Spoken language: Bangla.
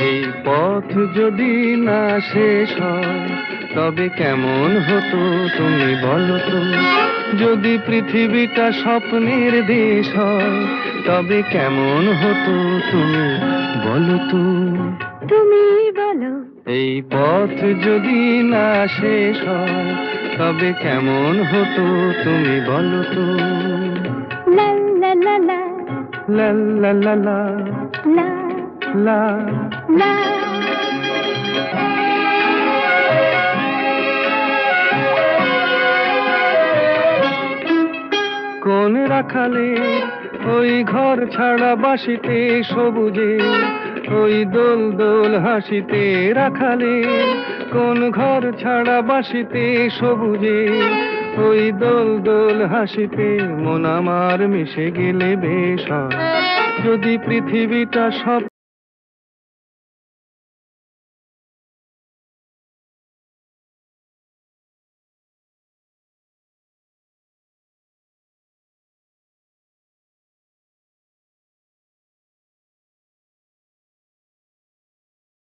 এই পথ যদি না শেষ হয় তবে কেমন হতো তুমি বলো তো। যদি পৃথিবীটা স্বপ্নের দেশ হয় তবে কেমন হতো তুমি বলো তো। তুমি বলো। এই পথ যদি না শেষ হয় তবে কেমন হতো তুমি বলো তো। লা লা লা লা লা লা লা লা লা লা। লা। কোন রাখালে ওই ঘর ছাড়া বাসিতে সবুজে, ওই দোল দোল হাসিতে রাখালে কোন ঘর ছাড়া বাসিতে সবুজে, ওই দোল দোল হাসিতে মন আমার মিশে গেলে বেশ হয়। যদি পৃথিবীটা সব